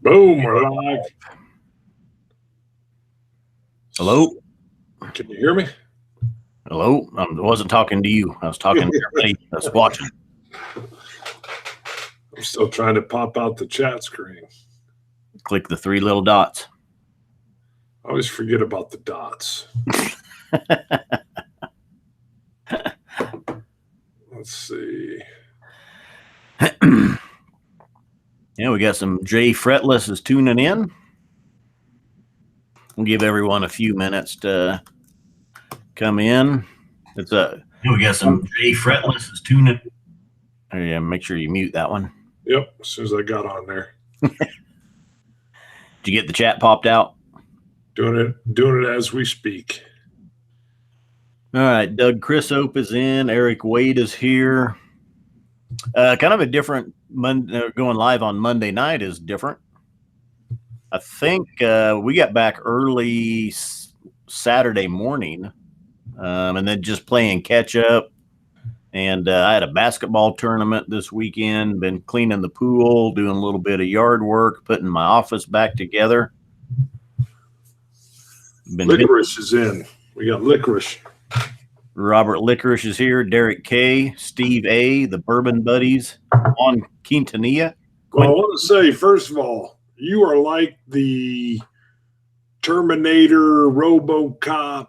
Boom, we're live. Hello? Can you hear me? Hello? I wasn't talking to you. I was talking to everybody that's watching. I'm still trying to pop out the chat screen. Click the three little dots. I always forget about the dots. Let's see. Yeah, we got some Jay Fretless is tuning in. We'll give everyone a few minutes to come in. We got some Jay Fretless is tuning. Oh, yeah, make sure you mute that one. Yep, as soon as I got on there. Did you get the chat popped out? Doing it as we speak. All right, Doug Chrisope is in. Eric Wade is here. Kind of a different going live on Monday night is different. I think we got back early Saturday morning, and then just playing catch up. And I had a basketball tournament this weekend. Been cleaning the pool, doing a little bit of yard work, putting my office back together. Licorice is in. We got Licorice. Robert Licorice is here. Derek K, Steve A, the Bourbon Buddies on Quintanilla. Well, I want to say, first of all, you are like the Terminator, RoboCop,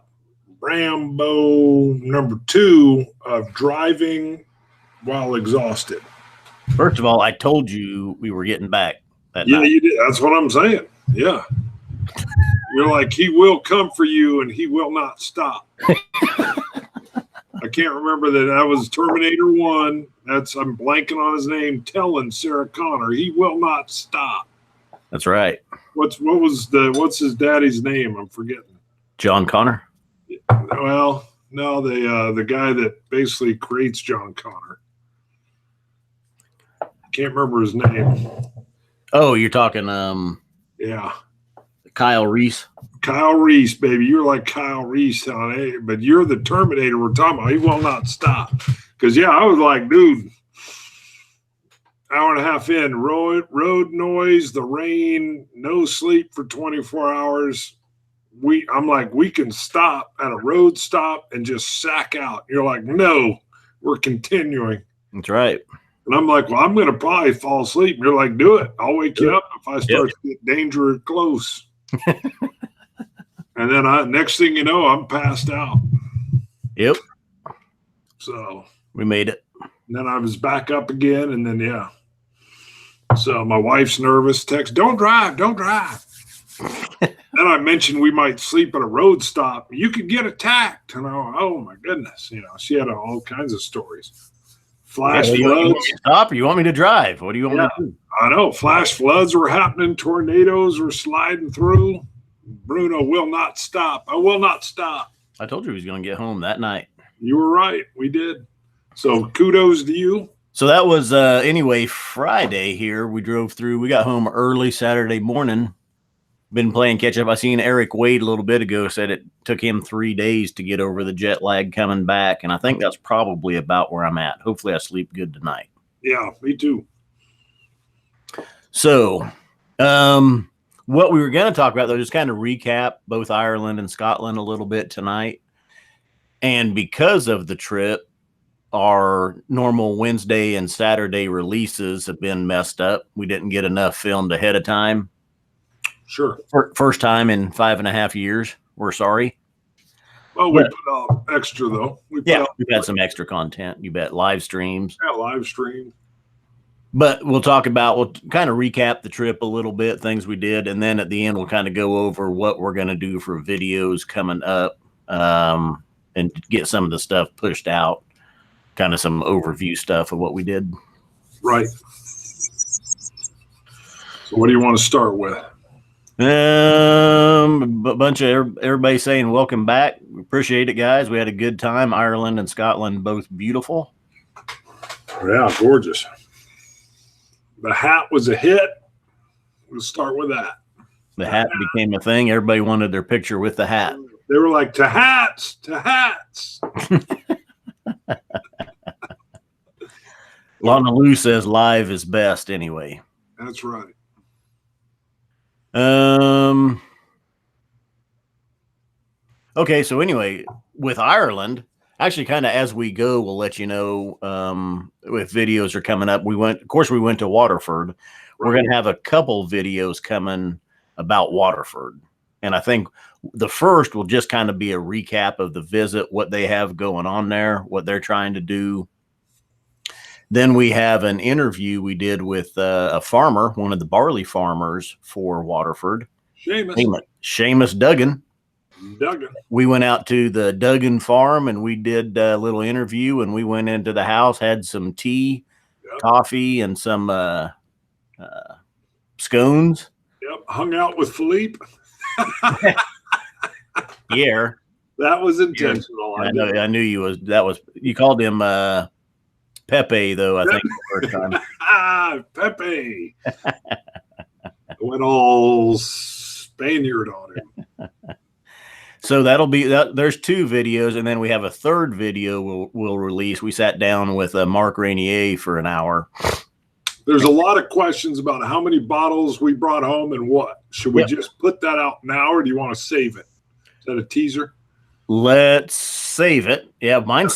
Rambo #2 of driving while exhausted. First of all, I told you we were getting back that night. Yeah, you did. That's what I'm saying. Yeah. You're like, he will come for you and he will not stop. I can't remember that was Terminator 1. I'm blanking on his name, telling Sarah Connor, he will not stop. That's right. What's his daddy's name? I'm forgetting. John Connor? Well, no, the guy that basically creates John Connor. Can't remember his name. Oh, you're talking yeah. Kyle Reese. Kyle Reese, baby. You're like Kyle Reese, but you're the Terminator we're talking about. He will not stop. Because, yeah, I was like, dude, hour and a half in, road noise, the rain, no sleep for 24 hours. I'm like, we can stop at a road stop and just sack out. You're like, no, we're continuing. That's right. And I'm like, well, I'm going to probably fall asleep. And you're like, do it. I'll wake you up if I start to get danger close. And then next thing you know, I'm passed out. Yep. So we made it. And then I was back up again. And then, yeah. So my wife's nervous. Text, don't drive. Then I mentioned we might sleep at a road stop. You could get attacked. And oh my goodness. She had all kinds of stories. Flash floods. You want me to stop or you want me to drive? What do you want me to do? I know. Flash floods were happening. Tornadoes were sliding through. Bruno will not stop. I will not stop. I told you he was going to get home that night. You were right. We did. So kudos to you. So that was, anyway, Friday here. We drove through. We got home early Saturday morning. Been playing catch up. I seen Eric Wade a little bit ago said it took him 3 days to get over the jet lag coming back. And I think that's probably about where I'm at. Hopefully I sleep good tonight. Yeah, me too. So, what we were going to talk about, though, just kind of recap both Ireland and Scotland a little bit tonight. And because of the trip, our normal Wednesday and Saturday releases have been messed up. We didn't get enough filmed ahead of time. Sure. First time in 5.5 years. We're sorry. Well, we put out extra, though. We've had some extra content. You bet. Live streams. Yeah, live stream. But we'll kind of recap the trip a little bit, things we did. And then at the end, we'll kind of go over what we're going to do for videos coming up and get some of the stuff pushed out. Kind of some overview stuff of what we did. Right. So what do you want to start with? A bunch of everybody saying welcome back. We appreciate it, guys. We had a good time. Ireland and Scotland, both beautiful. Yeah, gorgeous. The hat was a hit. We'll start with that. The hat became a thing. Everybody wanted their picture with the hat. They were like, to hats. Lana Lou says live is best anyway. That's right. Okay, so anyway, with Ireland, actually, kind of as we go, we'll let you know if videos are coming up. We went to Waterford. We're going to have a couple videos coming about Waterford, and I think the first will just kind of be a recap of the visit, what they have going on there, what they're trying to do. Then we have an interview we did with a farmer, one of the barley farmers for Waterford, Seamus Duggan. We went out to the Duggan farm and we did a little interview, and we went into the house, had some tea, coffee, and some scones. Yep, hung out with Philippe. Yeah, that was intentional. Yeah. I knew you was. That was, you called him Pepe, though. I think the first time. Pepe. Went all Spaniard on him. So that'll be that. There's two videos, and then we have a third video we'll release. We sat down with Mark Rainier for an hour. There's a lot of questions about how many bottles we brought home and what. Should we just put that out now, or do you want to save it? Is that a teaser? Let's save it. Yeah, one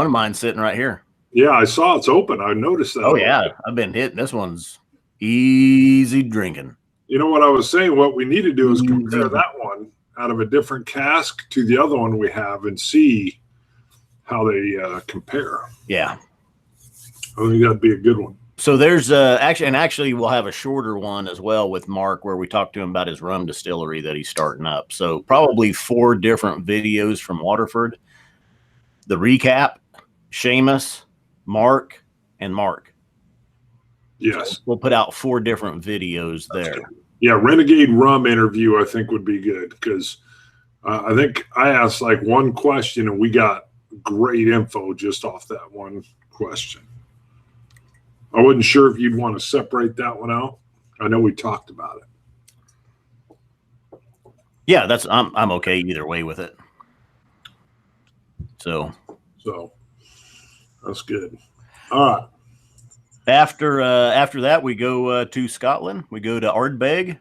of mine's sitting right here. Yeah, I saw it's open. I noticed that. Oh, yeah. I've been hitting. This one's easy drinking. You know what I was saying? What we need to do is compare that one out of a different cask to the other one we have and see how they compare. Yeah. I think that'd be a good one. So there's actually we'll have a shorter one as well with Mark, where we talk to him about his rum distillery that he's starting up. So probably 4 different videos from Waterford. The recap, Seamus, Mark, and Mark. Yes. So we'll put out 4 different videos there. Yeah, Renegade Rum interview I think would be good, because I think I asked like one question and we got great info just off that one question. I wasn't sure if you'd want to separate that one out. I know we talked about it. Yeah, I'm okay either way with it. So that's good. All right. After that, we go to Scotland. We go to Ardbeg.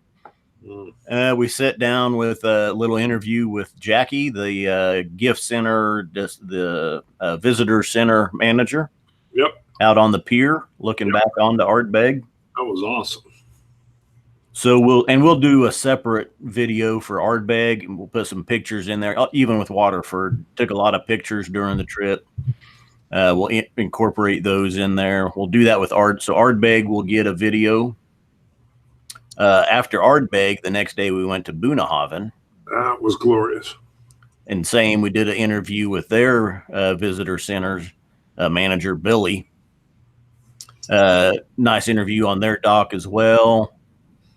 We sit down with a little interview with Jackie, the gift center, the visitor center manager. Yep. Out on the pier, looking back onto Ardbeg. That was awesome. So we'll do a separate video for Ardbeg, and we'll put some pictures in there. Even with Waterford, took a lot of pictures during the trip. We'll incorporate those in there. We'll do that with So Ardbeg will get a video. After Ardbeg, the next day we went to Boonhaven. That was glorious. And we did an interview with their visitor centers manager, Billy. Nice interview on their dock as well.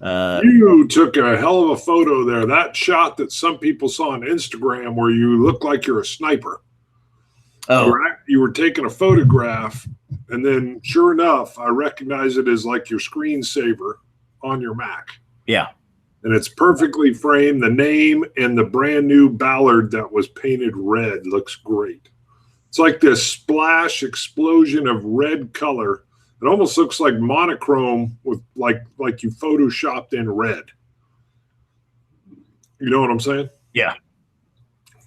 You took a hell of a photo there. That shot that some people saw on Instagram where you look like you're a sniper. Oh, you were taking a photograph, and then sure enough, I recognize it as like your screensaver on your Mac. Yeah. And it's perfectly framed. The name and the brand new Ballard that was painted red looks great. It's like this splash explosion of red color. It almost looks like monochrome with like you photoshopped in red. You know what I'm saying? Yeah.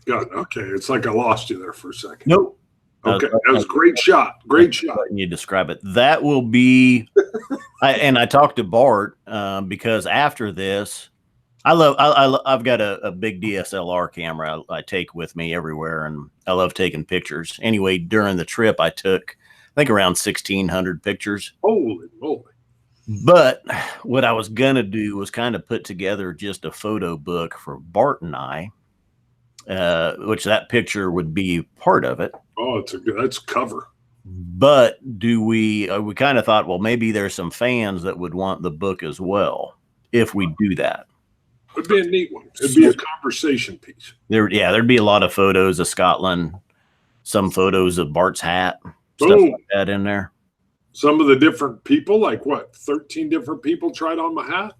God, okay. It's like I lost you there for a second. Nope. Okay, that was a great shot. Great shot. You describe it. That will be. I talked to Bart because after this, I've got a big DSLR camera I take with me everywhere, and I love taking pictures. Anyway, during the trip, I took, I think, around 1,600 pictures. Holy moly. But what I was going to do was kind of put together just a photo book for Bart and I, which that picture would be part of it. Oh, that's cover. But we kind of thought, well, maybe there's some fans that would want the book as well if we do that. It'd be a neat one. It'd be a conversation piece. There'd be a lot of photos of Scotland, some photos of Bart's hat, stuff like that in there. Some of the different people, like what, 13 different people tried on my hat?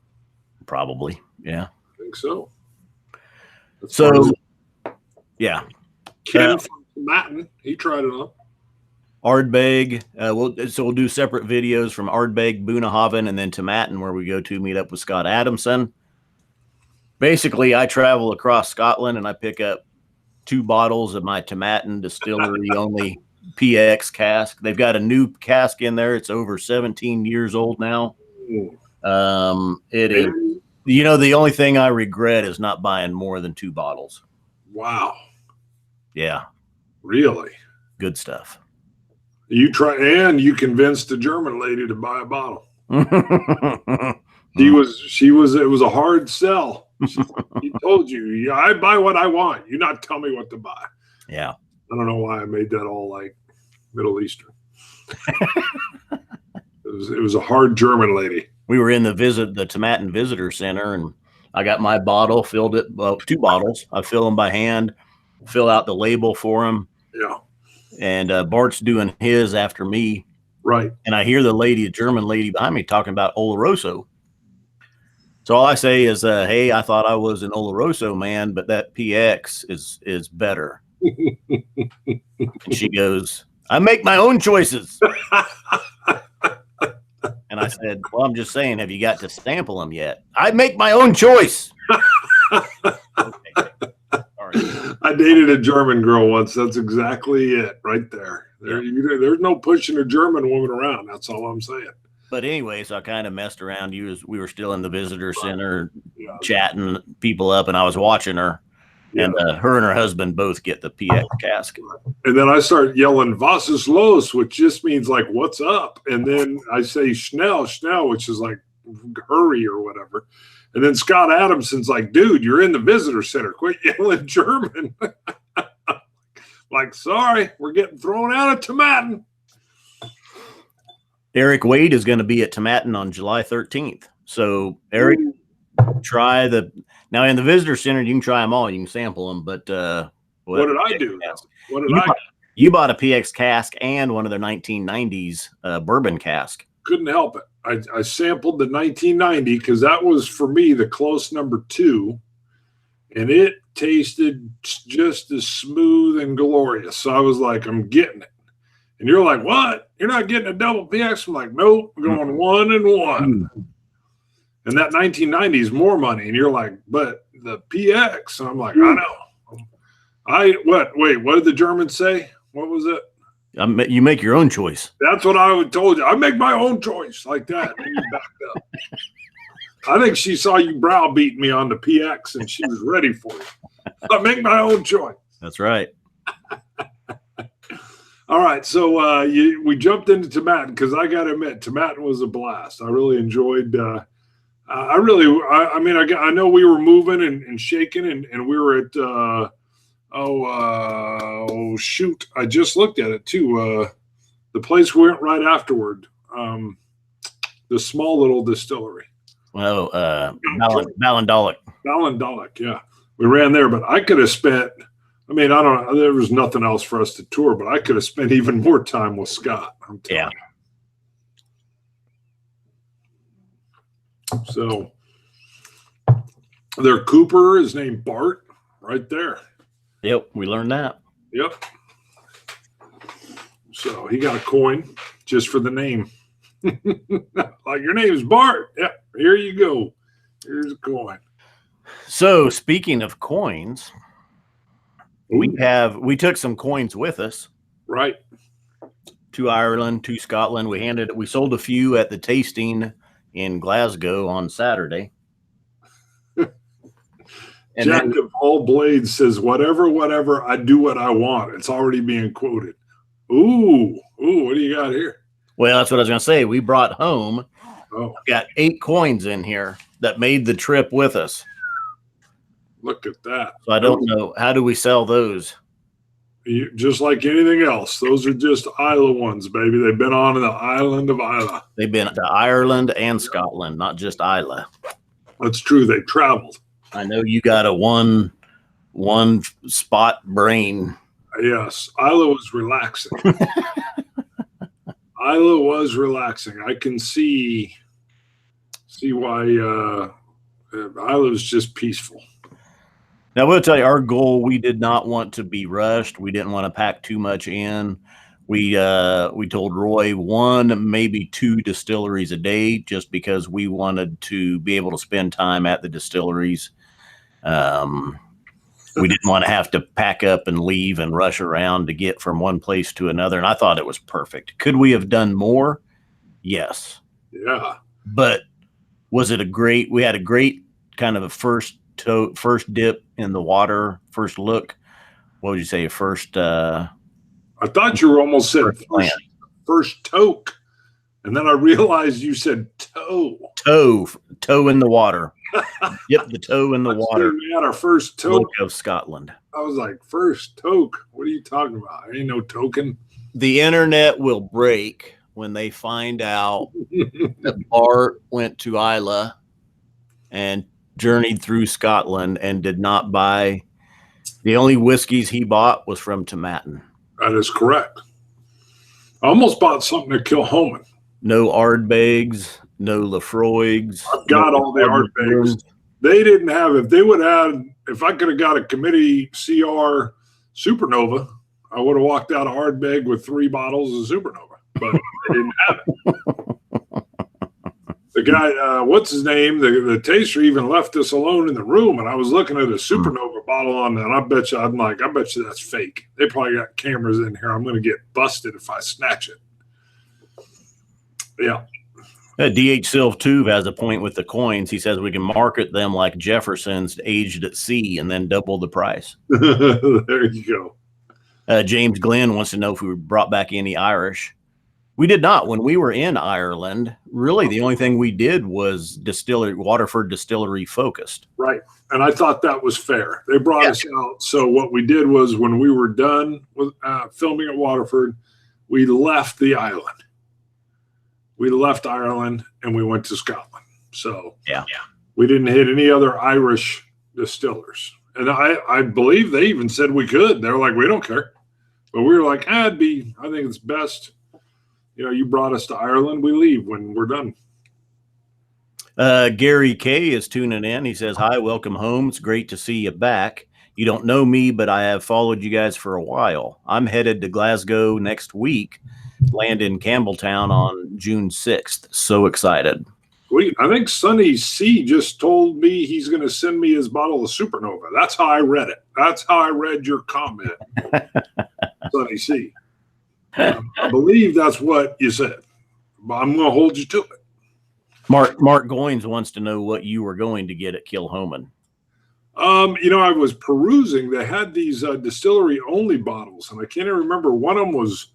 Probably, yeah. I think so. Yeah. Ken from Matin, he tried it on. Ardbeg, we'll do separate videos from Ardbeg, Boonhaven, and then to Matin, where we go to meet up with Scott Adamson. Basically, I travel across Scotland and I pick up 2 bottles of my Tomatin Distillery only PX cask. They've got a new cask in there. It's over 17 years old now. It is. The only thing I regret is not buying more than 2 bottles. Wow. Yeah. Really? Good stuff. You convinced a German lady to buy a bottle. It was a hard sell. He told you, I buy what I want. You not tell me what to buy. Yeah. I don't know why I made that all like Middle Eastern. It was a hard German lady. We were in the Tomatin Visitor Center, and I got my bottle, filled it, 2 bottles. I fill them by hand, fill out the label for them. Yeah. And Bart's doing his after me. Right. And I hear the German lady behind me talking about Oloroso. So all I say is, hey, I thought I was an Oloroso man, but that PX is better. And she goes, I make my own choices. And I said, well, I'm just saying, have you got to sample them yet? I make my own choice. Okay. Sorry. I dated a German girl once. That's exactly it right there. There's no pushing a German woman around. That's all I'm saying. But anyway, so I kind of messed around. We were still in the visitor center, chatting people up, and I was watching her. Yeah. And her and her husband both get the PX cask. And then I start yelling "Was ist los," which just means like "What's up?" And then I say "Schnell, schnell," which is like "hurry" or whatever. And then Scott Adamson's like, "Dude, you're in the visitor center. Quit yelling German." Like, sorry, we're getting thrown out of Tomatin. Eric Wade is going to be at Tomatin on July 13th. So, Eric, try now in the visitor center, you can try them all. You can sample them. But what did I do? You bought a PX cask and one of their 1990s bourbon cask. Couldn't help it. I sampled the 1990 because that was, for me, the close number 2. And it tasted just as smooth and glorious. So I was like, I'm getting it. And you're like, what? You're not getting a double PX? I'm like, nope, I'm going 1 and 1. And that 1990 is more money. And you're like, but the PX. And I'm like, I know. Wait, what did the Germans say? What was it? You make your own choice. That's what I would told you. I make my own choice like that. And you backed up. I think she saw you browbeat me on the PX and she was ready for you. I make my own choice. That's right. All right, so we jumped into Tomatin because I got to admit, Tomatin was a blast. I really enjoyed. I know we were moving and shaking, and we were at. Shoot! I just looked at it too. The place we went right afterward, the small little distillery. Well, Ballindolik. Ballindolik, yeah, we ran there, but I could have spent. I mean, I don't know. There was nothing else for us to tour, but I could have spent even more time with Scott. I'm telling you. So their Cooper is named Bart right there. Yep, we learned that. Yep. So he got a coin just for the name. Like, your name is Bart. Yep, here you go. Here's a coin. So speaking of coins, we took some coins with us. Right. To Ireland, to Scotland. We sold a few at the tasting in Glasgow on Saturday. And Jack of all blades says, whatever, I do what I want. It's already being quoted. Ooh, what do you got here? Well, that's what I was going to say. We brought home, got 8 coins in here that made the trip with us. Look at that. So I don't know. How do we sell those? Just like anything else. Those are just Isla ones, baby. They've been on the island of Isla. They've been to Ireland and Scotland, not just Isla. That's true. They traveled. I know you got a one spot brain. Yes. Isla was relaxing. Isla was relaxing. I can see why Isla was just peaceful. Now, I will tell you, our goal, we did not want to be rushed. We didn't want to pack too much in. We told Roy 1, maybe 2 distilleries a day, just because we wanted to be able to spend time at the distilleries. We didn't want to have to pack up and leave and rush around to get from one place to another. And I thought it was perfect. Could we have done more? Yes. Yeah. But was it we had a great kind of a first dip in the water, first look. What would you say? I thought you were almost said first toke. And then I realized you said toe. Toe in the water. Yep, the toe in the water. We had our first toke of Scotland. I was like, first toke? What are you talking about? There ain't no token. The internet will break when they find out that Bart went to Islay and journeyed through Scotland and did not buy. The only whiskeys he bought was from Tomatin. That is correct. I almost bought something to Kilhoman. No Ardbegs, no Lefroigs. I've got all the Ardbegs. They didn't have, if I could have got a committee CR Supernova, I would have walked out of Ardbeg with 3 bottles of Supernova, but they didn't have it. The guy, what's his name? The taster even left us alone in the room, and I was looking at a Supernova bottle on that. I bet you that's fake. They probably got cameras in here. I'm going to get busted if I snatch it. Yeah. DH Silv Tuve has a point with the coins. He says we can market them like Jefferson's aged at sea and then double the price. There you go. James Glenn wants to know if we brought back any Irish. We did not. When we were in Ireland, really the only thing we did was Waterford distillery focused. Right. And I thought that was fair. They brought us out. So what we did was when we were done with filming at Waterford, we left the island. We left Ireland and we went to Scotland. So we didn't hit any other Irish distillers. And I believe they even said we could. They're like, we don't care. But we were like, I think it's best. You brought us to Ireland. We leave when we're done. Gary K is tuning in. He says, hi, welcome home. It's great to see you back. You don't know me, but I have followed you guys for a while. I'm headed to Glasgow next week. Land in Campbelltown on June 6th. So excited. Sweet. I think Sonny C just told me he's going to send me his bottle of Supernova. That's how I read it. That's how I read your comment, Sonny C. I believe that's what you said. But I'm going to hold you to it. Mark Goins wants to know what you were going to get at Kilhoman. I was perusing. They had these distillery-only bottles, and I can't even remember. One of them was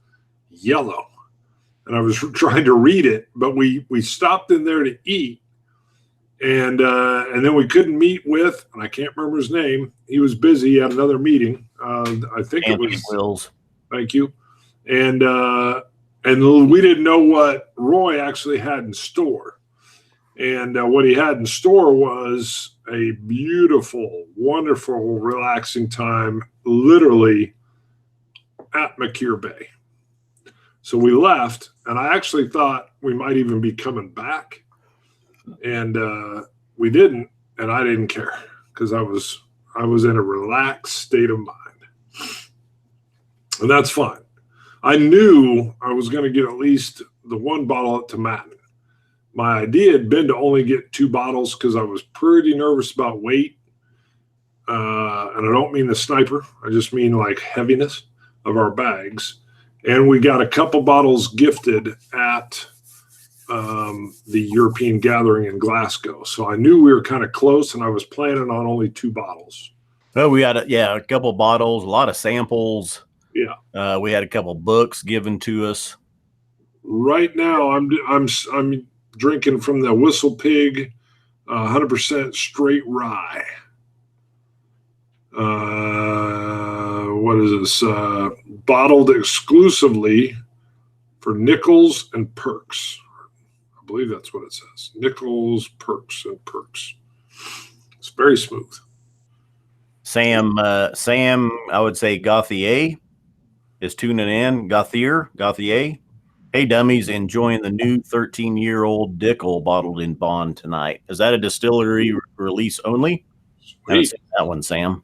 yellow, and I was trying to read it, but we stopped in there to eat, and then we couldn't meet with, and I can't remember his name. He was busy. He had another meeting. I think Anthony it was Wills. Thank you. And we didn't know what Roy actually had in store. And what he had in store was a beautiful, wonderful, relaxing time, literally at McKeer Bay. So we left, and I actually thought we might even be coming back. And we didn't, and I didn't care because I was in a relaxed state of mind. And that's fine. I knew I was going to get at least the 1 bottle at Tomatin. My idea had been to only get 2 bottles because I was pretty nervous about weight. And I don't mean the sniper. I just mean like heaviness of our bags. And we got a couple bottles gifted at the European Gathering in Glasgow. So I knew we were kind of close, and I was planning on only 2 bottles. Oh, we had a couple bottles, a lot of samples. Yeah. We had a couple books given to us. Right now, I'm drinking from the Whistle Pig 100% straight rye. What is this? Bottled exclusively for Nichols and Perks. I believe that's what it says. Nichols, Perks, and Perks. It's very smooth. Sam, I would say Gauthier is tuning in. Gauthier. Hey, dummies, enjoying the new 13-year-old Dickel bottled in bond tonight. Is that a distillery release only? I haven't seen that one, Sam.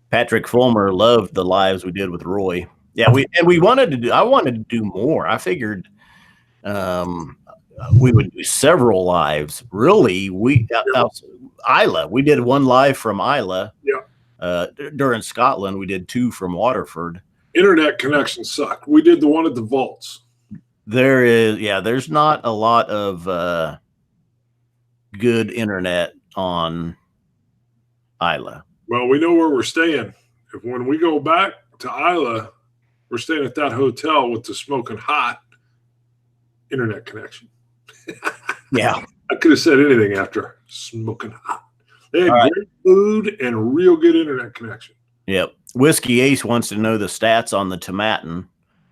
Patrick Fulmer loved the lives we did with Roy. Yeah, I wanted to do more. I figured we would do several lives. Really, Isla. We did one live from Isla. Yeah. During Scotland, we did 2 from Waterford. Internet connection sucked. We did the one at the vaults. There's not a lot of good internet on Isla. Well, we know where we're staying. When we go back to Isla, we're staying at that hotel with the smoking hot internet connection. Yeah. I could have said anything after smoking hot. They had great food and real good internet connection. Yep. Whiskey Ace wants to know the stats on the Tomatin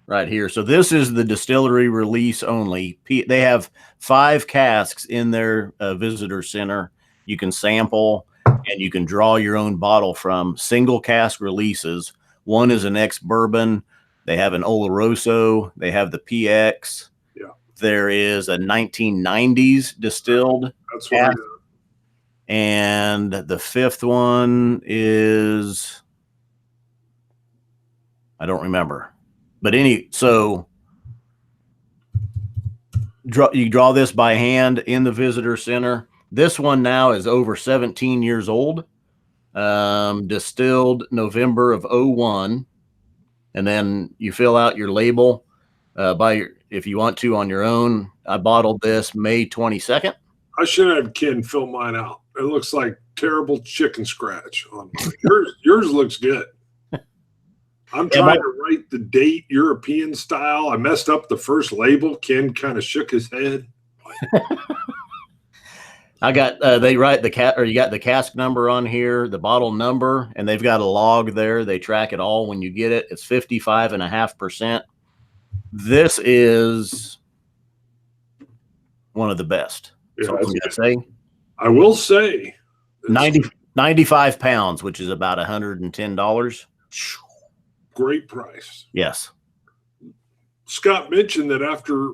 right here. So this is the distillery release only. They have 5 casks in their visitor center. You can sample and you can draw your own bottle from. Single cask releases. One is an ex-bourbon. They have an Oloroso. They have the PX. Yeah. There is a 1990s distilled. That's what I got. And the 5th one is, I don't remember. But so you draw this by hand in the visitor center. This one now is over 17 years old. Distilled November of 01. And then you fill out your label if you want to on your own. I bottled this May 22nd. I should have Ken fill mine out. It looks like terrible chicken scratch on mine. Yours looks good. I'm trying to write the date European style. I messed up the first label. Ken kind of shook his head. I got they write you got the cask number on here, the bottle number, and they've got a log there. They track it all when you get it. It's 55.5%. This is one of the best. Yeah, so I will say 95 pounds, which is about $110. Great price. Yes. Scott mentioned that after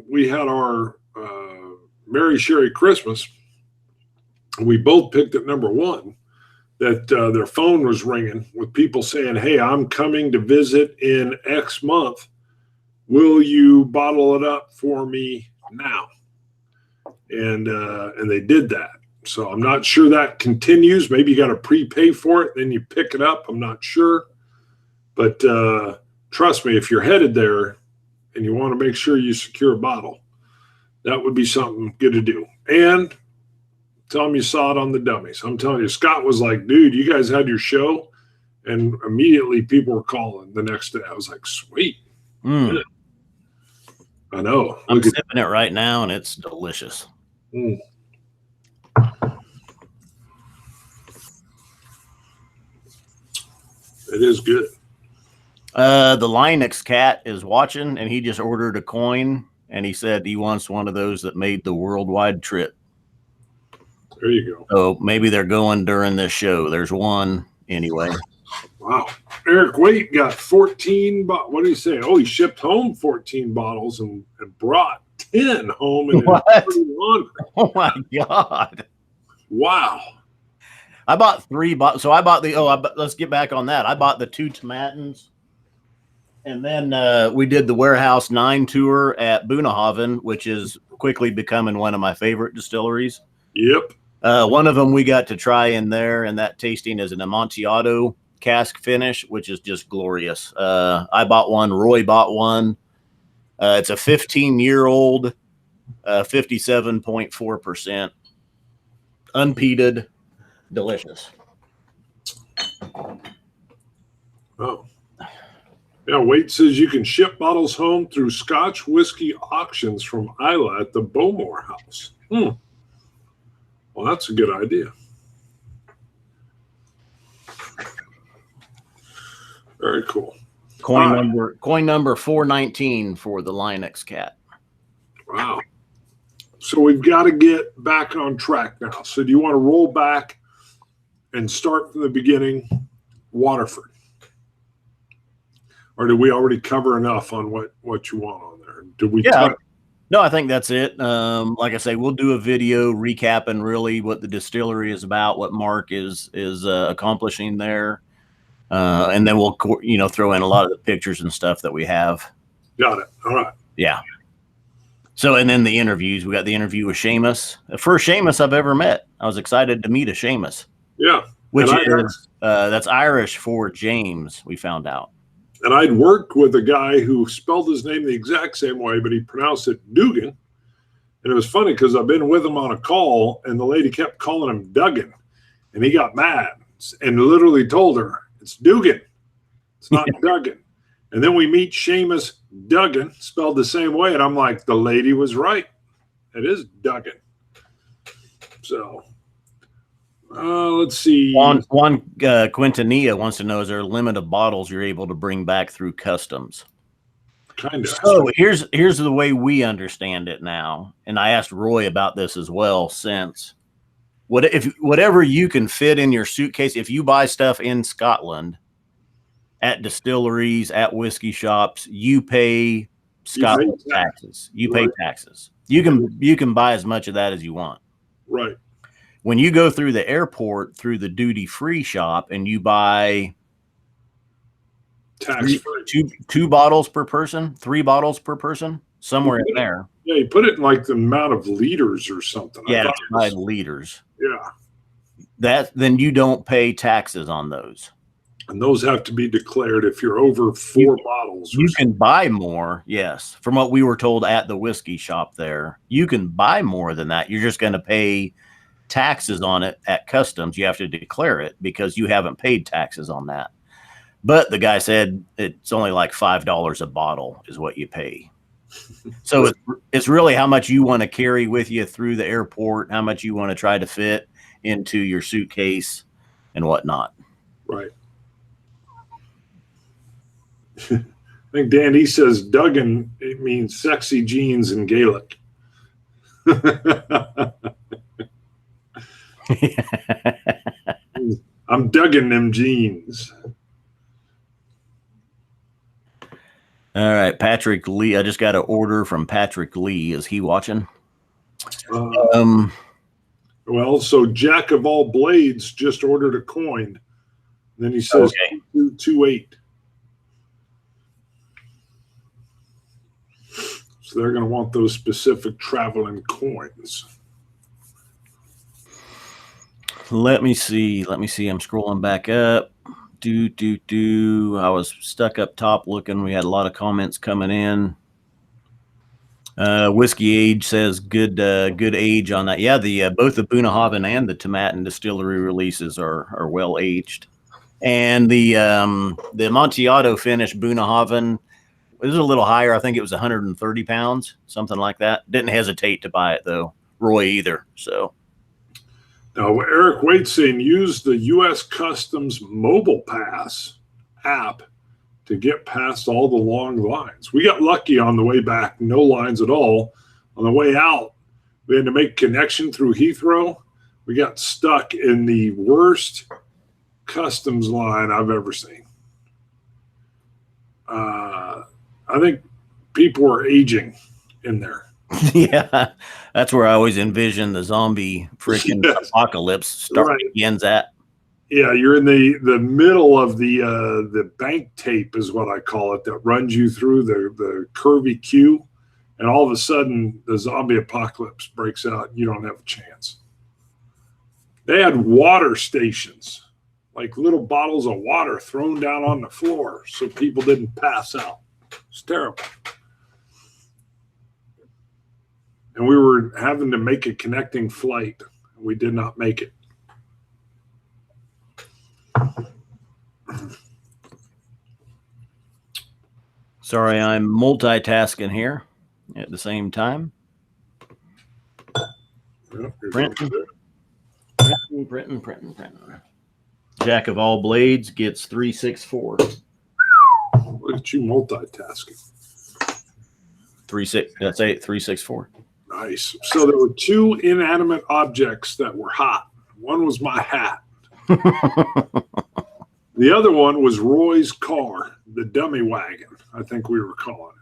we had our Merry Sherry Christmas, we both picked at number 1, that their phone was ringing with people saying, "Hey, I'm coming to visit in X month. Will you bottle it up for me now?" And they did that. So I'm not sure that continues. Maybe you got to prepay for it, then you pick it up. I'm not sure. But trust me, if you're headed there and you want to make sure you secure a bottle, that would be something good to do. And tell them you saw it on the dummies. I'm telling you, Scott was like, "Dude, you guys had your show." And immediately people were calling the next day. I was like, sweet. Mm. I know. I'm sipping it right now, and it's delicious. Mm. It is good. The Linux cat is watching, and he just ordered a coin, and he said he wants one of those that made the worldwide trip. There you go. So maybe they're going during this show. There's one anyway. Wow. Eric Waite got 14. What did he say? Oh, he shipped home 14 bottles and brought 10 home. In What? laundry. Oh my God. Wow. I bought 3 bottles. So I bought let's get back on that. I bought the 2 Tomatins. And then we did the Warehouse 9 tour at Boonahaven, which is quickly becoming one of my favorite distilleries. Yep. One of them we got to try in there, and that tasting is an Amontillado cask finish, which is just glorious. I bought one. Roy bought one. It's a 15-year-old, 57.4%. Unpeated. Delicious. Oh. Yeah, Waite says you can ship bottles home through Scotch whiskey auctions from Isla at the Bowmore House. Well, that's a good idea. Very cool. Coin number 419 for the Linux cat. Wow. So we've got to get back on track now. So do you want to roll back and start from the beginning, Waterford? Or did we already cover enough on what you want on there? Did we? Yeah. No, I think that's it. Like I say, we'll do a video recapping really what the distillery is about, what Mark is accomplishing there, and then we'll throw in a lot of the pictures and stuff that we have. Got it. All right. Yeah. So, and then the interviews. We got the interview with Seamus. The first Seamus I've ever met. I was excited to meet a Seamus. Yeah. Which is, that's Irish for James, we found out. And I'd worked with a guy who spelled his name the exact same way, but he pronounced it Dugan. And it was funny because I've been with him on a call, and the lady kept calling him Duggan. And he got mad and literally told her, it's Dugan. It's not Duggan. And then we meet Seamus Duggan, spelled the same way. And I'm like, the lady was right. It is Duggan. So, let's see. Juan Quintanilla wants to know, is there a limit of bottles you're able to bring back through customs? Kind of. So here's the way we understand it now. And I asked Roy about this as well, since whatever you can fit in your suitcase, if you buy stuff in Scotland at distilleries, at whiskey shops, you pay Scotland taxes. You pay taxes. You can buy as much of that as you want. Right. When you go through the airport, through the duty-free shop, and you buy two bottles per person, 3 bottles per person, somewhere in there. Yeah, you put it in like the amount of liters or something. Yeah, it's by liters. Yeah. Then you don't pay taxes on those. And those have to be declared if you're over 4 bottles. You can buy more, yes. From what we were told at the whiskey shop there, you can buy more than that. You're just going to pay taxes on it at customs. You have to declare it because you haven't paid taxes on that. But the guy said it's only like $5 a bottle is what you pay. So it's really how much you want to carry with you through the airport, how much you want to try to fit into your suitcase and whatnot. Right. I think Danny says Duggan, it means sexy jeans in Gaelic. I'm Duggan them jeans. All right, Patrick Lee. I just got an order from Patrick Lee. Is he watching? Well, so Jack of all blades just ordered a coin. Then he says 228. So they're going to want those specific traveling coins. Let me see. I'm scrolling back up. I was stuck up top looking. We had a lot of comments coming in. Whiskey Age says good age on that. Yeah, both the Bunnahabhain and the Tomatin distillery releases are well aged. And the Amontillado finish Bunnahabhain, it was a little higher. I think it was 130 pounds, something like that. Didn't hesitate to buy it though. Roy either. So now Eric Waite's saying use the U.S. Customs Mobile Pass app to get past all the long lines. We got lucky on the way back, no lines at all. On the way out, we had to make connection through Heathrow. We got stuck in the worst customs line I've ever seen. I think people were aging in there. Yeah, that's where I always envision the zombie freaking apocalypse begins at. Yeah, you're in the middle of the bank tape is what I call it, that runs you through the curvy queue, and all of a sudden the zombie apocalypse breaks out. You don't have a chance. They had water stations, like little bottles of water thrown down on the floor so people didn't pass out. It's terrible. And we were having to make a connecting flight. We did not make it. Sorry, I'm multitasking here at the same time. Printing. Jack of all blades gets 364. Look at you multitasking. 364. Nice. So there were 2 inanimate objects that were hot. One was my hat. The other one was Roy's car, the dummy wagon, I think we were calling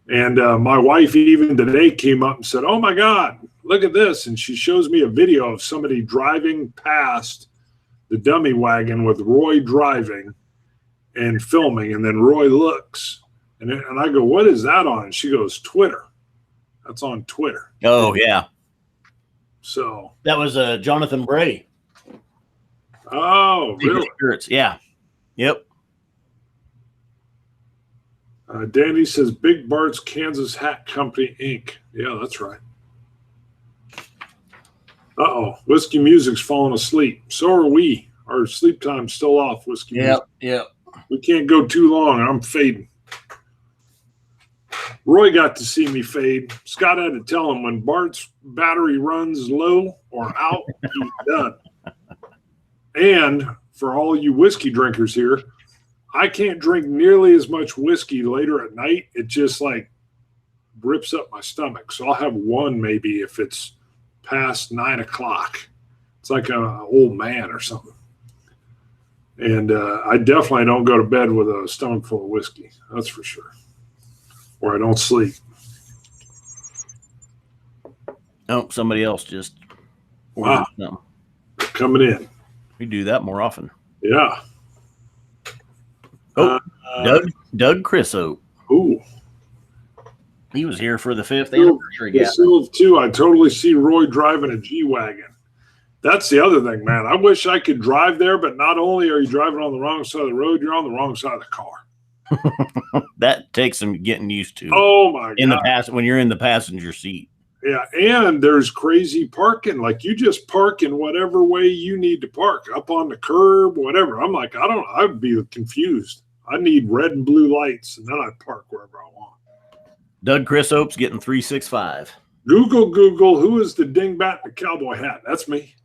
it. And my wife even today came up and said, oh my God, look at this. And she shows me a video of somebody driving past the dummy wagon with Roy driving and filming. And then Roy looks and I go, what is that on? And she goes, Twitter. That's on Twitter. Oh yeah, So that was Jonathan Bray. oh, Secret really? Spirits. Yeah. Yep. Danny says Big Bart's Kansas Hat Company Inc. Yeah, that's right. Uh-oh, Whiskey Music's falling asleep. So are we. Our sleep time's still off, Whiskey Music. Yep. We can't go too long. I'm fading. Roy got to see me fade. Scott had to tell him when Bart's battery runs low or out, he's done. And for all you whiskey drinkers here, I can't drink nearly as much whiskey later at night. It just like rips up my stomach. So I'll have one maybe if it's past 9 o'clock. It's like an old man or something. And I definitely don't go to bed with a stomach full of whiskey. That's for sure. Or I don't sleep. Oh, somebody else just Wow. something. Coming in. We do that more often. Yeah. Oh, Doug Chriso. Ooh. He was here for the 5th anniversary. Yeah. Too. I totally see Roy driving a G-Wagon. That's the other thing, man. I wish I could drive there, but not only are you driving on the wrong side of the road, you're on the wrong side of the car. That takes some getting used to. Oh my God. When you're in the passenger seat. Yeah, and there's crazy parking. Like you just park in whatever way you need to park, up on the curb, whatever. I'm like, I'd be confused. I need red and blue lights, and then I park wherever I want. Doug Chrisope's getting 365. Google, who is the dingbat in the cowboy hat? That's me.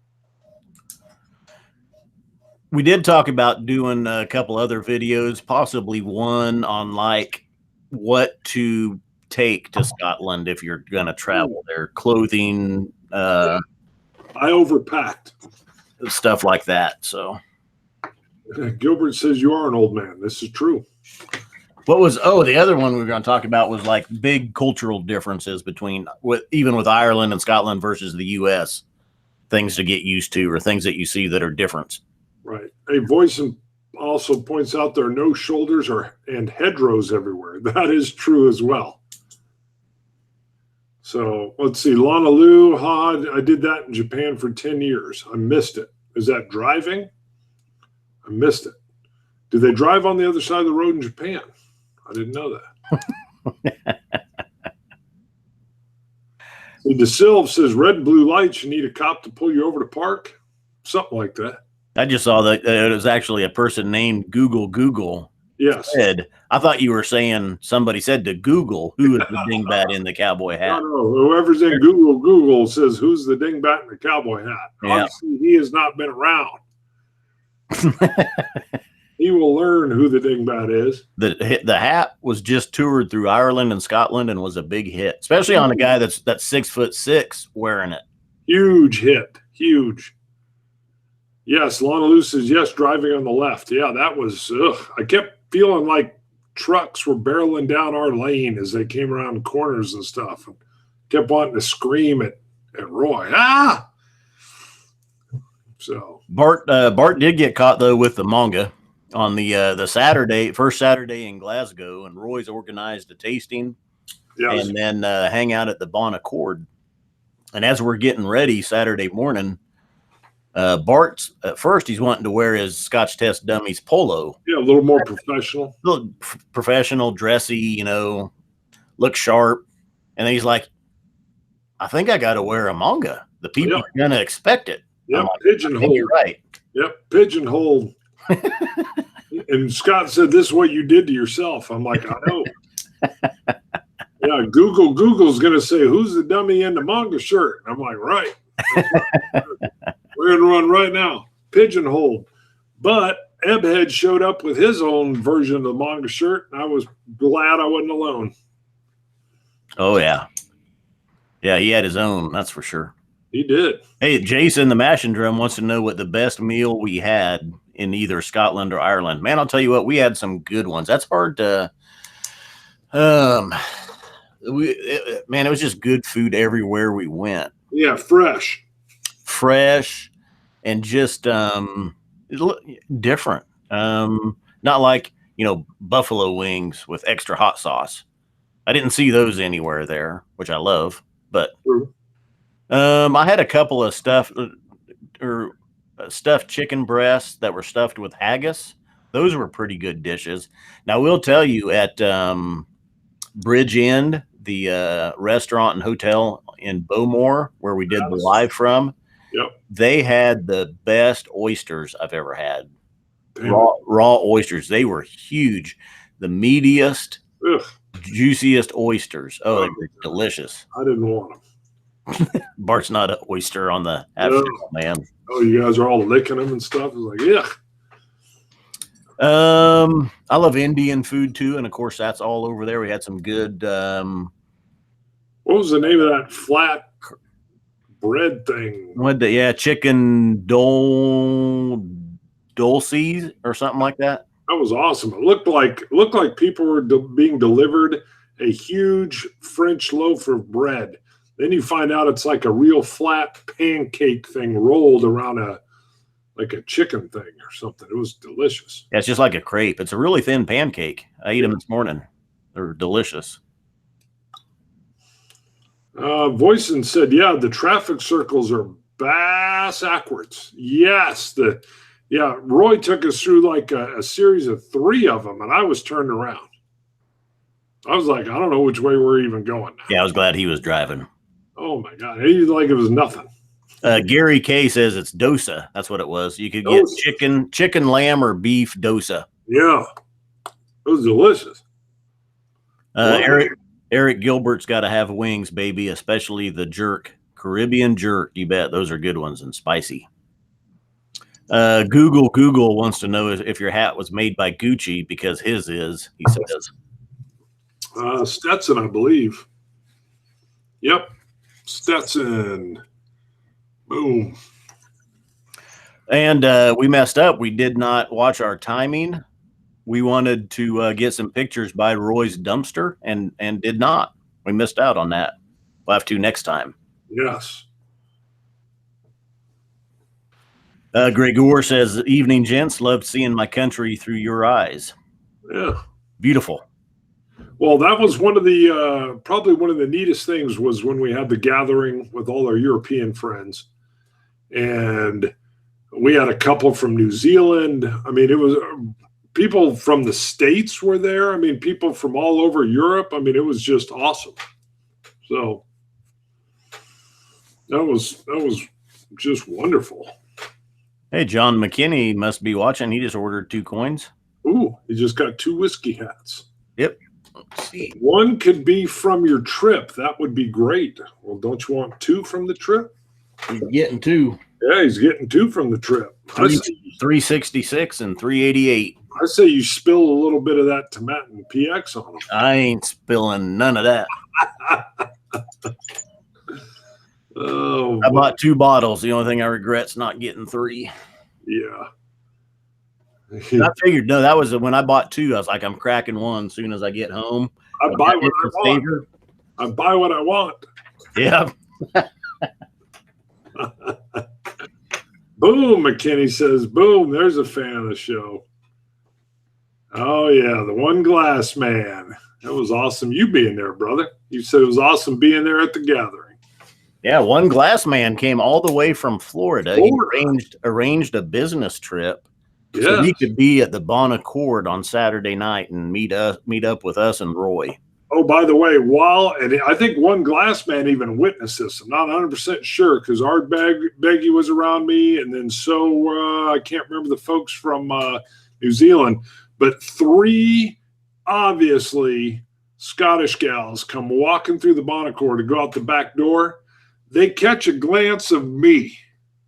We did talk about doing a couple other videos, possibly one on like what to take to Scotland if you're going to travel there, clothing, I overpacked, stuff like that. So Gilbert says you are an old man. This is true. The other one we were going to talk about was like big cultural differences between even with Ireland and Scotland versus the US, things to get used to or things that you see that are different. Right. A voice also points out there are no shoulders and hedgerows everywhere. That is true as well. So let's see. Lana Lu, I did that in Japan for 10 years. I missed it. Is that driving? I missed it. Do they drive on the other side of the road in Japan? I didn't know that. See, DeSilva says red and blue lights, you need a cop to pull you over to park. Something like that. I just saw that it was actually a person named Google. Yes. Said, I thought you were saying somebody said to Google who is the dingbat in the cowboy hat. No, whoever's in Google says who's the dingbat in the cowboy hat. Yeah. Obviously, he has not been around. He will learn who the dingbat is. The hat was just toured through Ireland and Scotland and was a big hit, especially on a guy that's 6'6" wearing it. Huge hit. Huge. Yes, Lana Lu says yes, driving on the left. Yeah, that was I kept feeling like trucks were barreling down our lane as they came around corners and stuff. And kept wanting to scream at Roy. Ah! So Bart did get caught though with the manga on the first Saturday in Glasgow, and Roy's organized a tasting and then hang out at the Bon Accord. And as we're getting ready Saturday morning, Bart's at first he's wanting to wear his Scotch Test Dummies polo. Yeah, a little more professional. A little professional, dressy, look sharp. And then he's like, I think I got to wear a manga. The people are going to expect it. Yep, like, pigeonhole. You're right. Yep, pigeonhole. And Scott said, this is what you did to yourself. I'm like, I know. Yeah, Google's going to say, who's the dummy in the manga shirt? And I'm like, right. We're going to run right now. Pigeonhole. But Ebhead showed up with his own version of the manga shirt, and I was glad I wasn't alone. Oh, yeah. Yeah, he had his own, that's for sure. He did. Hey, Jason, the Mash and Drum, wants to know what the best meal we had in either Scotland or Ireland. Man, I'll tell you what, we had some good ones. That's hard to it was just good food everywhere we went. Yeah, fresh and just different. Not like, buffalo wings with extra hot sauce. I didn't see those anywhere there, which I love. But True. I had a couple of stuffed chicken breasts that were stuffed with haggis. Those were pretty good dishes. Now, we'll tell you at Bridge End, the restaurant and hotel in Bowmore, where we did the live from, Yep. they had the best oysters I've ever had. Damn Raw oysters. They were huge. The meatiest, Ugh, juiciest oysters. Oh, they were delicious. I didn't want them. Bart's not an oyster on the half No. shell, man. Oh, you guys are all licking them and stuff. It's like, yeah. I love Indian food too, and of course that's all over there. We had some good. What was the name of that flat bread thing? Chicken dulces or something like that. That was awesome. It looked like people were being delivered a huge French loaf of bread. Then you find out it's like a real flat pancake thing rolled around a chicken thing or something. It was delicious. Yeah, it's just like a crepe. It's a really thin pancake. I ate them this morning. They're delicious. Voisin said, yeah, the traffic circles are backwards. Yes. Roy took us through like a series of 3 of them, and I was turned around. I was like, I don't know which way we're even going now. Yeah, I was glad he was driving. Oh, my God. He like it was nothing. Gary K says it's dosa. That's what it was. You could get chicken, lamb, or beef dosa. Yeah. It was delicious. Eric Gilbert's got to have wings, baby, especially the jerk. Caribbean jerk, you bet. Those are good ones and spicy. Google wants to know if your hat was made by Gucci, because his is, he says. Stetson, I believe. Yep. Stetson. Boom. And we messed up. We did not watch our timing. We wanted to get some pictures by Roy's dumpster and did not. We missed out on that. We'll have to next time. Yes. Gregor says, evening, gents. Loved seeing my country through your eyes. Yeah. Beautiful. Well, that was one of the probably one of the neatest things was when we had the gathering with all our European friends. And we had a couple from New Zealand. I mean, it was people from the States were there. I mean, people from all over Europe. I mean, it was just awesome. So that was just wonderful. Hey, John McKinney must be watching. He just ordered 2 coins. Ooh, he just got 2 whiskey hats. Yep. Let's see. One could be from your trip. That would be great. Well, don't you want 2 from the trip? He's getting 2. Yeah, he's getting 2 from the trip. 366 and 388. I say you spill a little bit of that tomato and PX on them. I ain't spilling none of that. Oh, I bought 2 bottles. The only thing I regret is not getting 3. yeah. I figured, no, that was when I bought 2. I was like, I'm cracking one as soon as I get home. I buy what I want. I buy what I want. Yeah. Boom, McKinney says, boom, there's a fan of the show. Oh, yeah, the one glass man. That was awesome you being there, brother. You said it was awesome being there at the gathering. Yeah, one glass man came all the way from Florida. He arranged a business trip so he could be at the Bon Accord on Saturday night and meet up with us and Roy. Oh, by the way, and I think one glass man even witnessed this. I'm not 100% sure because Art Beggy was around me, and then I can't remember the folks from New Zealand, but 3 obviously Scottish gals come walking through the Bon Accord to go out the back door. They catch a glance of me,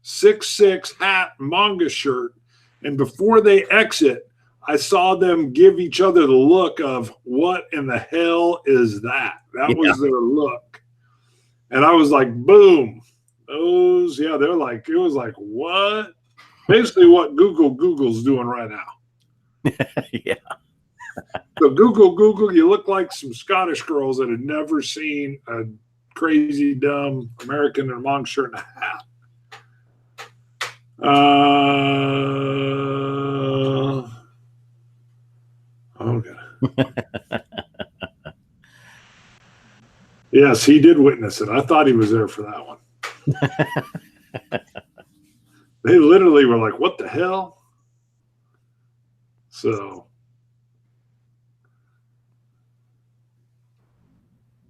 6'6", hat, manga shirt, and before they exit, I saw them give each other the look of, what in the hell is that? That was their look. And I was like, boom. They're like, it was like, what? Basically what Google's doing right now. Yeah. So Google, you look like some Scottish girls that had never seen a crazy, dumb American in a long shirt and a hat. Okay. Yes, he did witness it. I thought he was there for that one. They literally were like, what the hell? So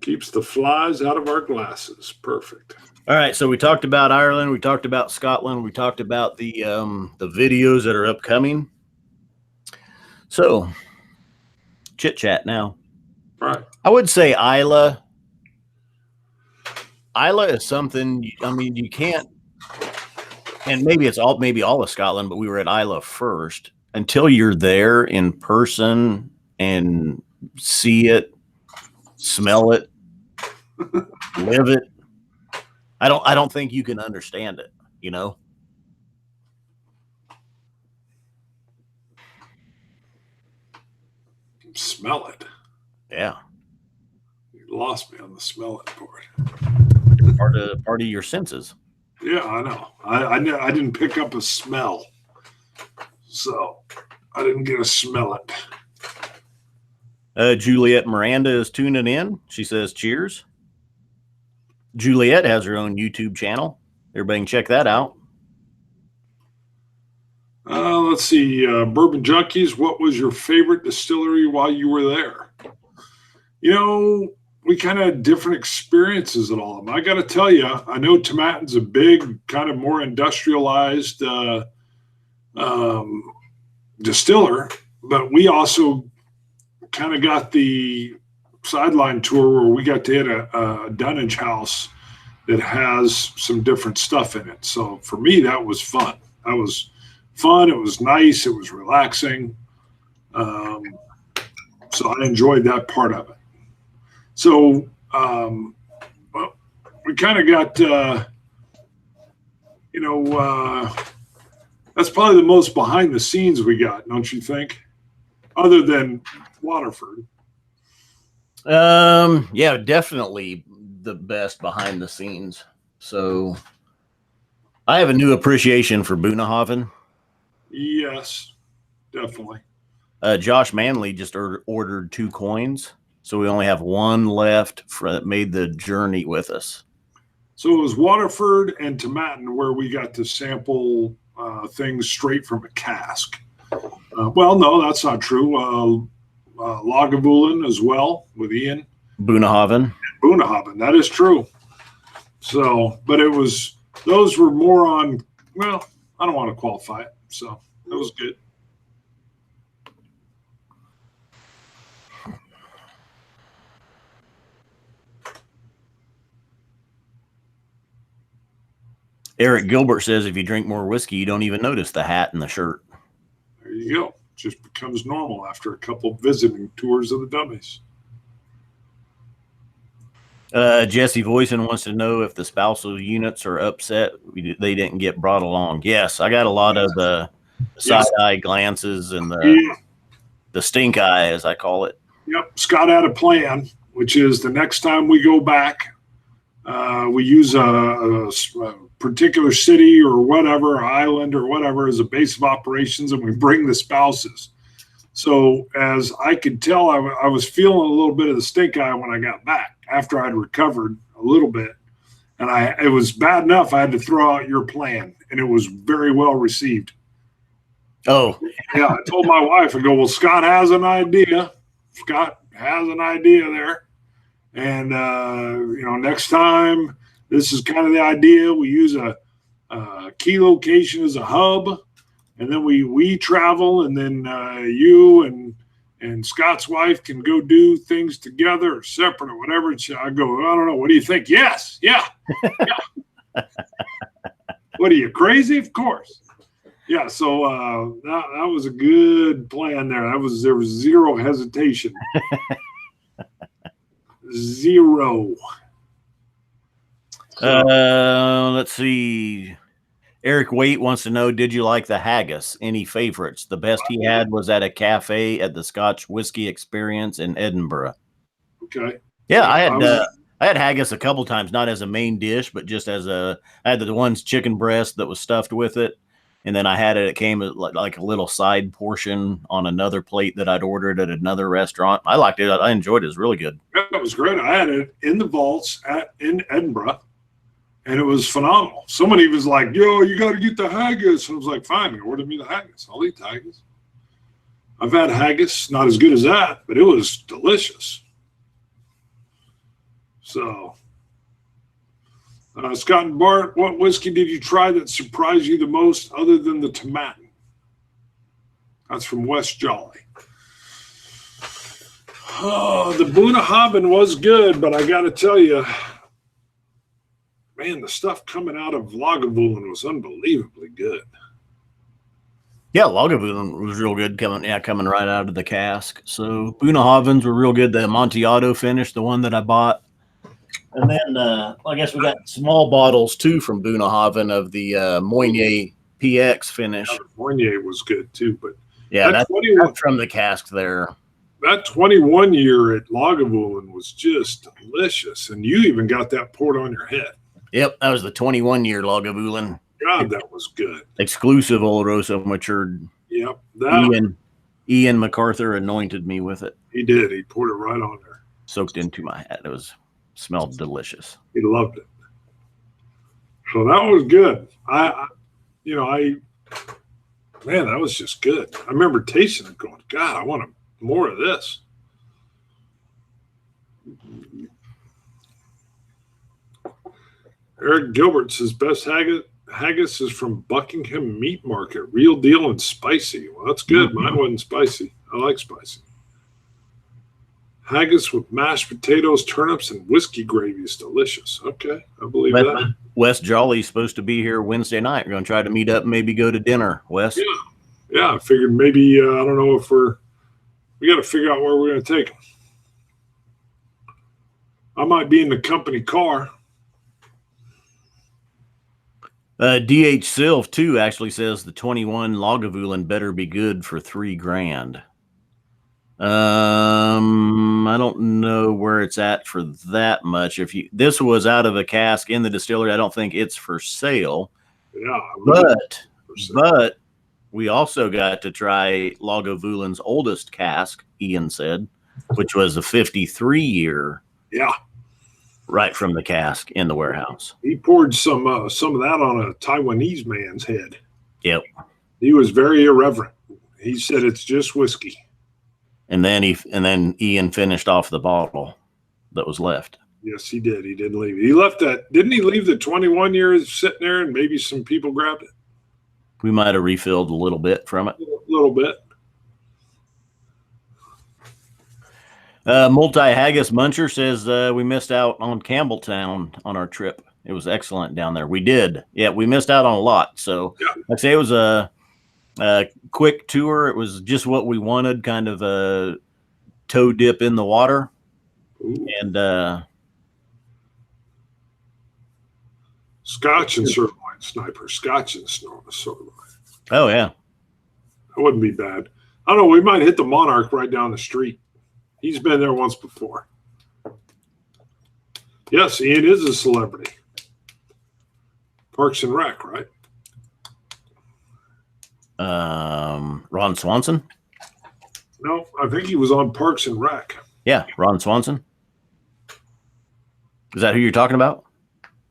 keeps the flies out of our glasses. Perfect. All right, so we talked about Ireland, we talked about Scotland, we talked about the videos that are upcoming. So, chit chat now. All right. I would say Isla. Isla is something. I mean, you can't, and maybe all of Scotland, but we were at Isla first. Until you're there in person and see it, smell it, live it, I don't think you can understand it. You know. Smell it. Yeah. You lost me on the smell it part. Part of your senses. Yeah, I know. I didn't pick up a smell, so I didn't get to smell it. Juliet Miranda is tuning in. She says, cheers. Juliet has her own YouTube channel. Everybody can check that out. Let's see. Bourbon Junkies, what was your favorite distillery while you were there? You know, we kind of had different experiences at all of them. I got to tell you, I know Tomatin's a big, kind of more industrialized distiller, but we also kind of got the sideline tour where we got to hit a dunnage house that has some different stuff in it. So for me, that was fun. That was fun. It was nice. It was relaxing. So I enjoyed that part of it. So, well, we kind of got, that's probably the most behind the scenes we got, don't you think? Other than Waterford. Yeah, definitely the best behind the scenes. So I have a new appreciation for Boonhaven. Yes, definitely. Josh Manley just ordered 2 coins. So we only have one left that made the journey with us. So it was Waterford and Tomatin where we got to sample things straight from a cask. Well, no, that's not true. Lagavulin as well with Ian. Boonhaven. Boonhaven, that is true. So, but those were more on, well, I don't want to qualify it. So it was good. Eric Gilbert says if you drink more whiskey, you don't even notice the hat and the shirt. There you go. Just becomes normal after a couple visiting tours of the dummies. Jesse Voisin wants to know if the spousal units are upset they didn't get brought along. Yes, I got a lot of the side-eye glances and the stink eye, as I call it. Yep. Scott had a plan, which is the next time we go back, we use a particular city or whatever, island or whatever, as a base of operations, and we bring the spouses. So as I could tell, I was feeling a little bit of the stink eye when I got back after I'd recovered a little bit. And it was bad enough I had to throw out your plan, and it was very well received. Oh. Yeah, I told my wife, I go, well, Scott has an idea. Scott has an idea there. And, next time, this is kind of the idea. We use a key location as a hub, and then we travel, and then you and Scott's wife can go do things together or separate or whatever. And I go, I don't know. What do you think? Yes. Yeah. Yeah. What are you, crazy? Of course. Yeah. So that was a good plan there. There was zero hesitation. Zero. Let's see. Eric Waite wants to know, did you like the haggis? Any favorites? The best he had was at a cafe at the Scotch Whiskey Experience in Edinburgh. Okay. Yeah, I had haggis a couple times, not as a main dish, but just as I had the one's chicken breast that was stuffed with it. And then I had it. It came like a little side portion on another plate that I'd ordered at another restaurant. I liked it. I enjoyed it. It was really good. It was great. I had it in the vaults in Edinburgh, and it was phenomenal. Somebody was like, "Yo, you got to get the haggis." And I was like, "Fine, order me the haggis. I'll eat the haggis." I've had haggis, not as good as that, but it was delicious. So, Scott and Bart, what whiskey did you try that surprised you the most other than the Tomatin? That's from West Jolly. Oh, the Bunnahabhain was good, but I got to tell you, man, the stuff coming out of Lagavulin was unbelievably good. Yeah, Lagavulin was real good coming right out of the cask. So Bunnahabhains were real good. The Amontillado finish, the one that I bought. And then I guess we got small bottles too from Bunnahabhain of the Moynier PX finish. Yeah, Moynier was good too, but yeah, that's from the cask there. That 21 year at Lagavulin was just delicious, and you even got that poured on your head. Yep, that was the 21 year Lagavulin. God, that was good. Exclusive Oloroso matured. Yep, Ian MacArthur anointed me with it. He did. He poured it right on there. Soaked into my hat. Smelled delicious. He loved it. So that was good. Man, that was just good. I remember tasting it going, God, I want more of this. Eric Gilbert says best haggis is from Buckingham Meat Market. Real deal and spicy. Well, that's good. Mine wasn't spicy. I like spicy. Haggis with mashed potatoes, turnips, and whiskey gravy is delicious. Okay, I believe that. Wes Jolly's supposed to be here Wednesday night. We're going to try to meet up and maybe go to dinner, Wes. Yeah. I figured maybe, I don't know if we got to figure out where we're going to take them. I might be in the company car. DH Sylv too actually says the 21 Lagavulin better be good for $3,000. I don't know where it's at for that much. This was out of a cask in the distillery, I don't think it's for sale. Yeah, but we also got to try Lagavulin's oldest cask, Ian said, which was a 53 year. Yeah. Right from the cask in the warehouse. He poured some of that on a Taiwanese man's head. Yep. He was very irreverent. He said it's just whiskey. And then Ian finished off the bottle that was left. Yes, he did. He didn't leave it. He left that. Didn't he leave the 21 years sitting there and maybe some people grabbed it? We might have refilled a little bit from it. A little bit. Multi-Haggis Muncher says we missed out on Campbelltown on our trip. It was excellent down there. We did. Yeah, we missed out on a lot. So I'd say it was a quick tour. It was just what we wanted, kind of a toe dip in the water. Ooh. And Scotch and sirloin sniper. Scotch and sirloin. Oh, yeah. That wouldn't be bad. I don't know. We might hit the Monarch right down the street. He's been there once before. Yes, Ian is a celebrity. Parks and Rec, right? Ron Swanson? No, I think he was on Parks and Rec. Yeah, Ron Swanson. Is that who you're talking about?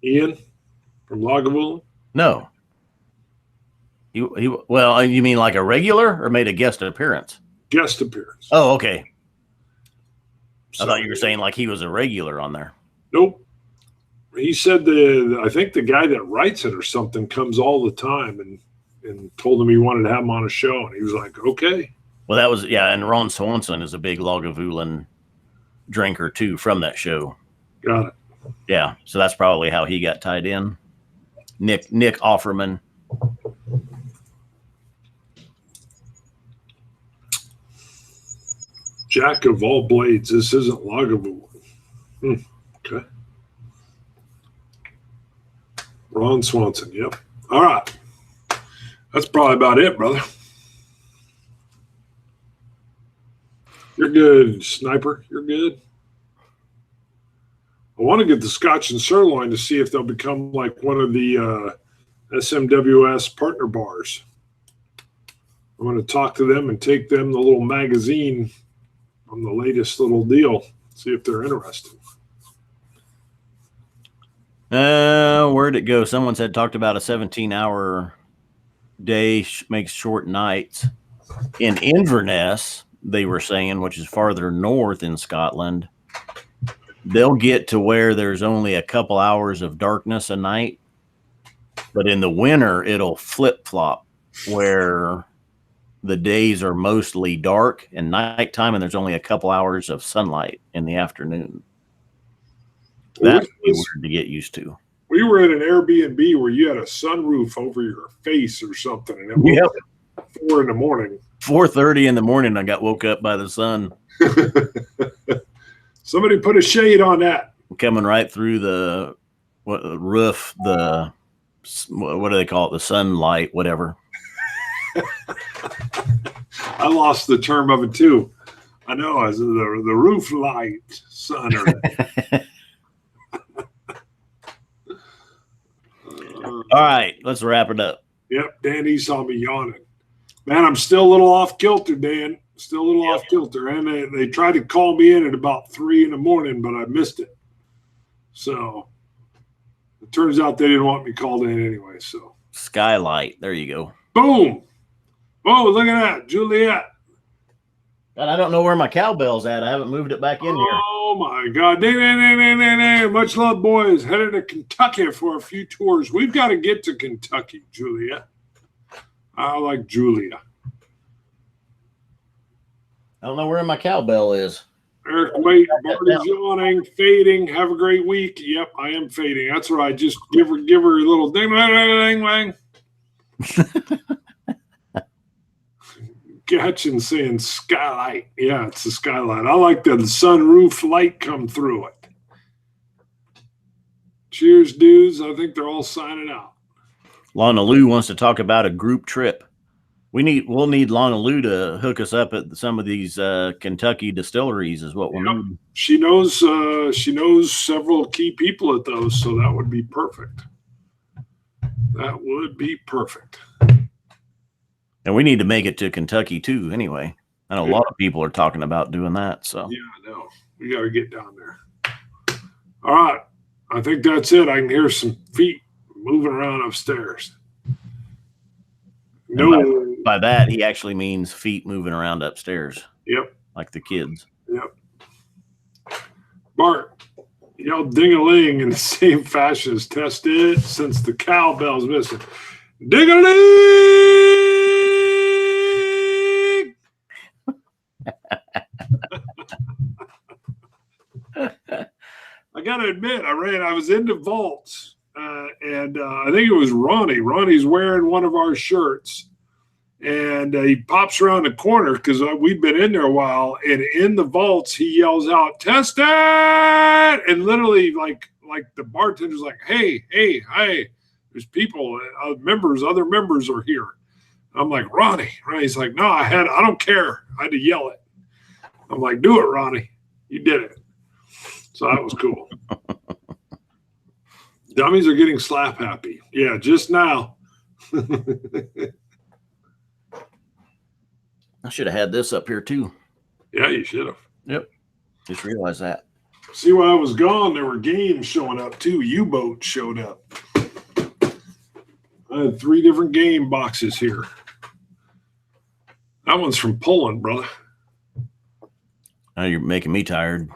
Ian from Lagavulin? No. Well, you mean like a regular or made a guest appearance? Guest appearance. Oh, okay. So, I thought you were saying like he was a regular on there. Nope. He said I think the guy that writes it or something comes all the time and told him he wanted to have him on a show. And he was like, okay. Well, that was, yeah. And Ron Swanson is a big Lagavulin drinker too from that show. Got it. Yeah. So that's probably how he got tied in. Nick Offerman. Jack of all blades. This isn't Lagavulin. Okay. Ron Swanson. Yep. All right. That's probably about it, brother. You're good, Sniper. You're good. I want to get the Scotch and sirloin to see if they'll become like one of the SMWS Partner Bars. I'm going to talk to them and take them the little magazine on the latest little deal. See if they're interested. Where'd it go? Someone said talked about a 17-hour day makes short nights. In Inverness, they were saying, which is farther north in Scotland, they'll get to where there's only a couple hours of darkness a night. But in the winter, it'll flip-flop where the days are mostly dark and nighttime, and there's only a couple hours of sunlight in the afternoon. That's weird to get used to. We were at an Airbnb where you had a sunroof over your face or something, and it was 4 in the morning. 4:30 in the morning, I got woke up by the sun. Somebody put a shade on that. Coming right through the roof, what do they call it? The sunlight, whatever. I lost the term of it too. I know, as the roof light sun. All right, let's wrap it up. Yep, Dan saw me yawning. Man, I'm still a little off kilter, Dan. Still a little off kilter. And they tried to call me in at about 3 in the morning, but I missed it. So it turns out they didn't want me called in anyway. So Skylight. There you go. Boom. Oh, look at that. Juliet. God, I don't know where my cowbell's at. I haven't moved it back in here. Oh, my God. Ding, ding, ding, ding, ding, ding. Much love, boys. Headed to Kentucky for a few tours. We've got to get to Kentucky, Juliet. I like Julia. I don't know where my cowbell is. Eric, wait. Barty's yawning, fading. Have a great week. Yep, I am fading. That's right. Just give her a little ding, ding, ding, ding. Catching saying skylight. Yeah, it's the skylight. I like the sunroof light come through it. Cheers, dudes. I think they're all signing out. Lana Lou wants to talk about a group trip. We'll need Lana Lou to hook us up at some of these Kentucky distilleries is what we'll need. She knows several key people at those, so that would be perfect. That would be perfect. And we need to make it to Kentucky too anyway. I know a lot of people are talking about doing that. So yeah, I know. We got to get down there. All right. I think that's it. I can hear some feet moving around upstairs. No. By that, he actually means feet moving around upstairs. Yep. Like the kids. Yep. Bart, yell ding-a-ling in the same fashion as tested since the cowbell's missing. Ding-a-ling! I got to admit, I was into vaults, and I think it was Ronnie. Ronnie's wearing one of our shirts. And he pops around the corner because we've been in there a while. And in the vaults, he yells out, "Test it!" And literally, like the bartender's like, "Hey, there's people, other members are here." I'm like, Ronnie. Ronnie's like, "No, I don't care. I had to yell it." I'm like, "Do it, Ronnie. You did it." So that was cool. Dummies are getting slap happy. Yeah, just now. I should have had this up here too. Yeah, you should have. Yep. Just realized that. See, while I was gone, there were games showing up too. U-boat showed up. I had 3 different game boxes here. That one's from Poland, brother. Now you're making me tired.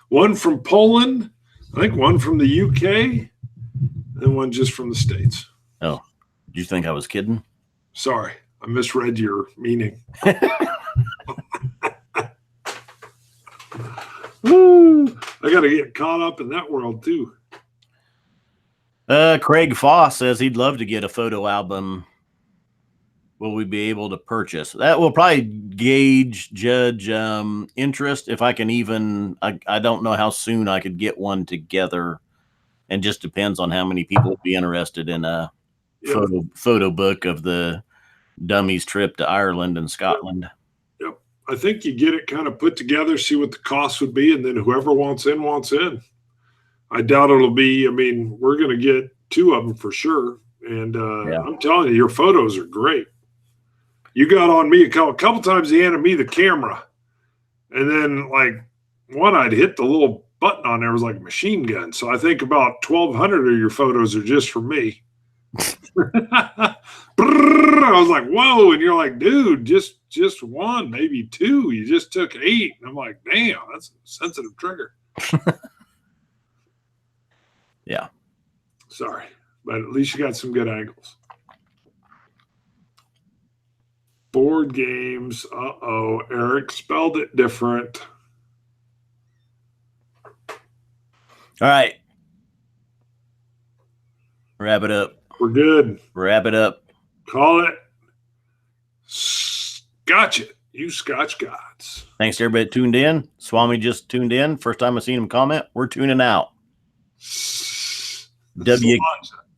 One from Poland, I think one from the UK, and one just from the States. Oh, did you think I was kidding? Sorry, I misread your meaning. Woo! I got to get caught up in that world too. Craig Foss says he'd love to get a photo album. Will we be able to purchase? That will probably judge interest. If I can even, I don't know how soon I could get one together, and just depends on how many people would be interested in a photo book of the dummies trip to Ireland and Scotland. Yep. I think you get it kind of put together, see what the cost would be, and then whoever wants in, wants in. I doubt it'll be. I mean, we're going to get 2 of them for sure. And Yeah. I'm telling you, your photos are great. You got on me a couple times. He handed me the camera, and then like one, I'd hit the little button on there, was like a machine gun. So I think about 1,200 of your photos are just for me. I was like, whoa, and you're like, dude, just 1, maybe 2. You just took 8, and I'm like, damn, that's a sensitive trigger. Yeah. Sorry, but at least you got some good angles. Board games. Uh-oh, Eric spelled it different. All right. Wrap it up. We're good. Wrap it up. Call it Scotch It. You Scotch gods. Thanks to everybody that tuned in. Swami just tuned in. First time I've seen him comment. We're tuning out.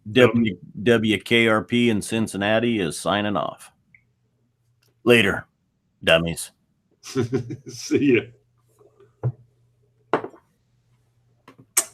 WKRP in Cincinnati is signing off. Later, dummies. See ya.